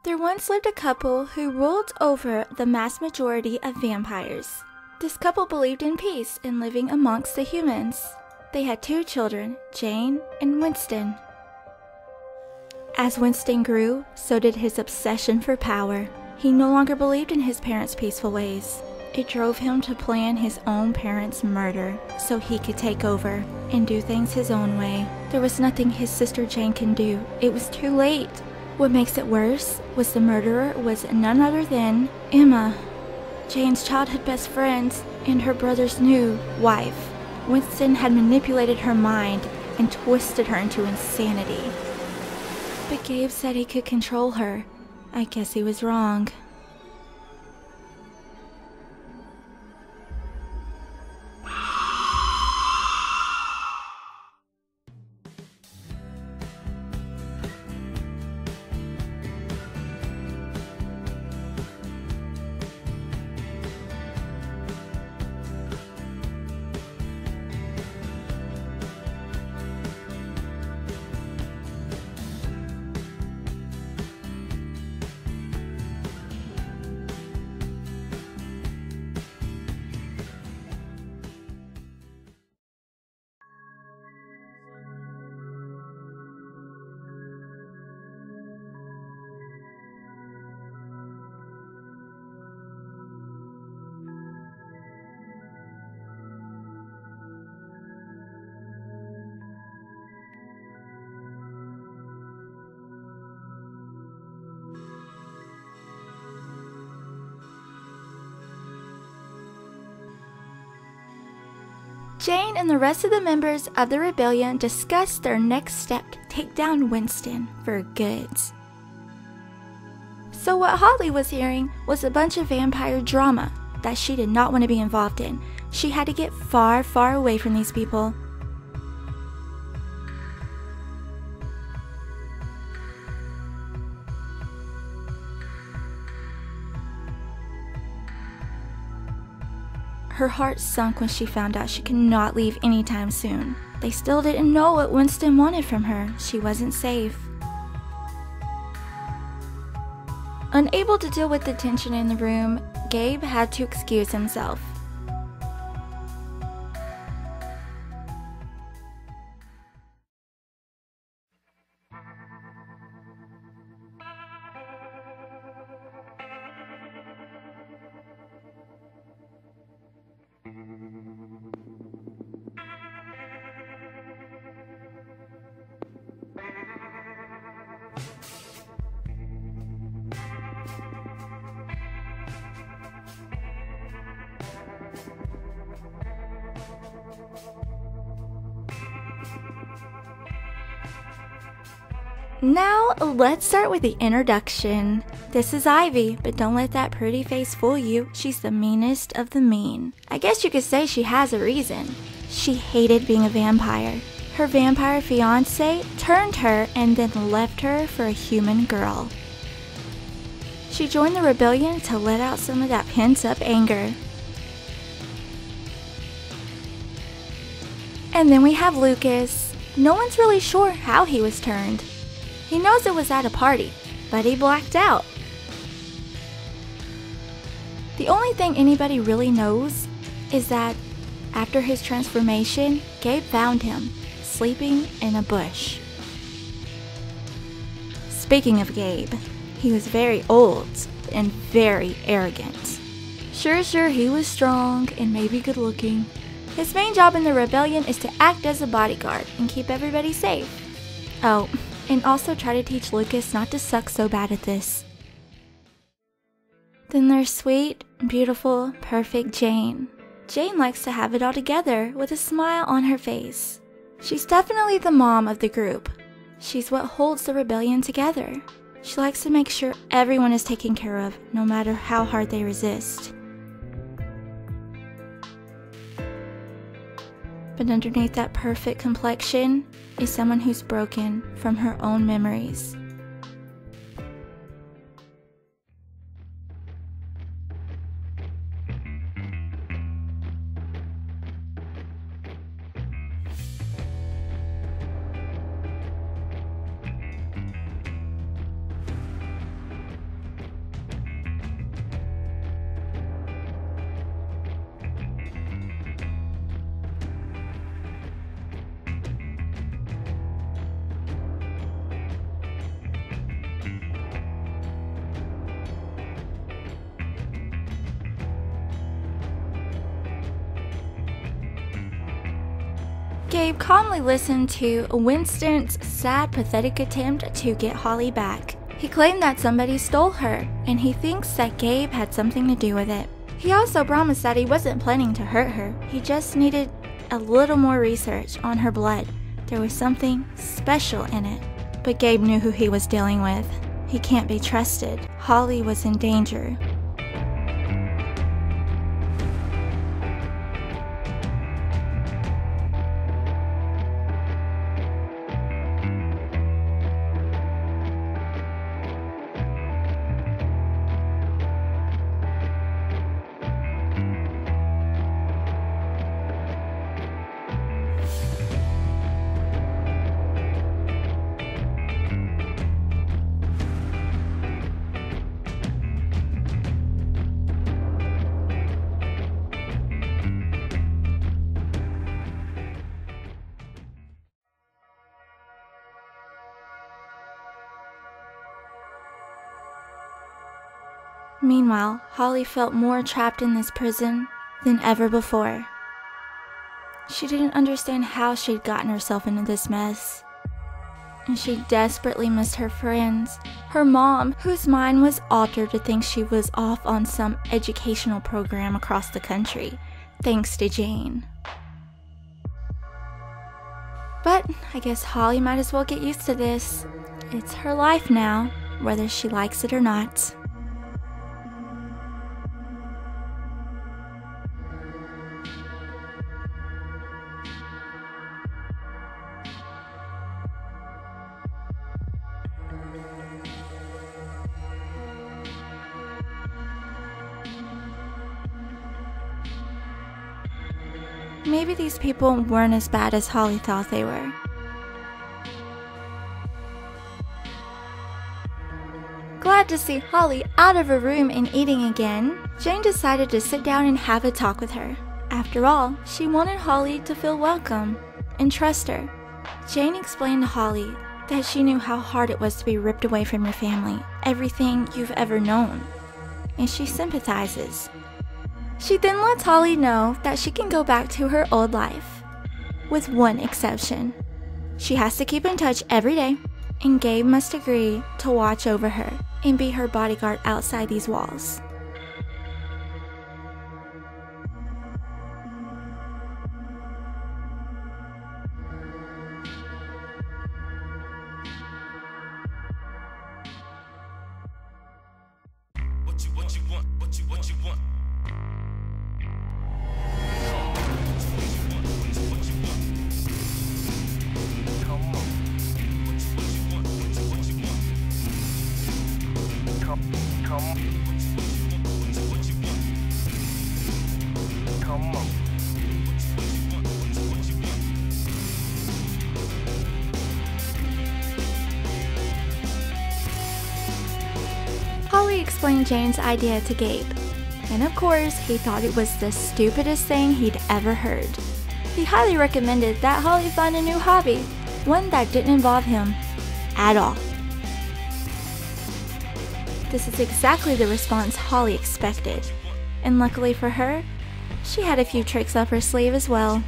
There once lived a couple who ruled over the mass majority of vampires. This couple believed in peace and living amongst the humans. They had 2 children, Jane and Winston. As Winston grew, so did his obsession for power. He no longer believed in his parents' peaceful ways. It drove him to plan his own parents' murder so he could take over and do things his own way. There was nothing his sister Jane can do. It was too late. What makes it worse was the murderer was none other than Emma, Jane's childhood best friend and her brother's new wife. Winston had manipulated her mind and twisted her into insanity. But Gabe said he could control her. I guess he was wrong. Jane and the rest of the members of the rebellion discussed their next step to take down Winston for good. So what Holly was hearing was a bunch of vampire drama that she did not want to be involved in. She had to get far, far away from these people. Her heart sunk when she found out she could not leave anytime soon. They still didn't know what Winston wanted from her. She wasn't safe. Unable to deal with the tension in the room, Gabe had to excuse himself. Now, let's start with the introduction. This is Ivy, but don't let that pretty face fool you. She's the meanest of the mean. I guess you could say she has a reason. She hated being a vampire. Her vampire fiancé turned her and then left her for a human girl. She joined the rebellion to let out some of that pent-up anger. And then we have Lucas. No one's really sure how he was turned. He knows it was at a party, but he blacked out. The only thing anybody really knows is that after his transformation, Gabe found him, sleeping in a bush. Speaking of Gabe, he was very old and very arrogant. Sure, he was strong and maybe good looking. His main job in the rebellion is to act as a bodyguard and keep everybody safe. Oh, and also try to teach Lucas not to suck so bad at this. Then there's sweet, beautiful, perfect Jane. Jane likes to have it all together with a smile on her face. She's definitely the mom of the group. She's what holds the rebellion together. She likes to make sure everyone is taken care of, no matter how hard they resist. But underneath that perfect complexion is someone who's broken from her own memories. Gabe calmly listened to Winston's sad, pathetic attempt to get Holly back. He claimed that somebody stole her, and he thinks that Gabe had something to do with it. He also promised that he wasn't planning to hurt her. He just needed a little more research on her blood. There was something special in it. But Gabe knew who he was dealing with. He can't be trusted. Holly was in danger. Meanwhile, Holly felt more trapped in this prison than ever before. She didn't understand how she'd gotten herself into this mess. And she desperately missed her friends, her mom, whose mind was altered to think she was off on some educational program across the country, thanks to Jane. But I guess Holly might as well get used to this. It's her life now, whether she likes it or not. Maybe these people weren't as bad as Holly thought they were. Glad to see Holly out of her room and eating again, Jane decided to sit down and have a talk with her. After all, she wanted Holly to feel welcome and trust her. Jane explained to Holly that she knew how hard it was to be ripped away from your family, everything you've ever known, and she sympathizes. She then lets Holly know that she can go back to her old life, with one exception. She has to keep in touch every day, and Gabe must agree to watch over her and be her bodyguard outside these walls. What you want? Holly explained Jane's idea to Gabe, and of course, he thought it was the stupidest thing he'd ever heard. He highly recommended that Holly find a new hobby, one that didn't involve him at all. This is exactly the response Holly expected, and luckily for her, she had a few tricks up her sleeve as well.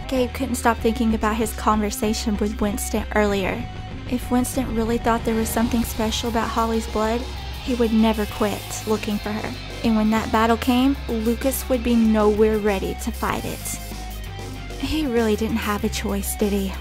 Gabe couldn't stop thinking about his conversation with Winston earlier. If Winston really thought there was something special about Holly's blood, he would never quit looking for her. And when that battle came, Lucas would be nowhere ready to fight it. He really didn't have a choice, did he?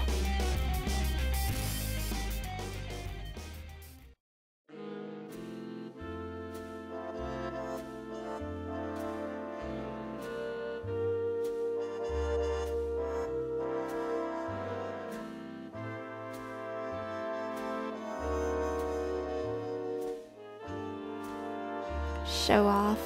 Show off.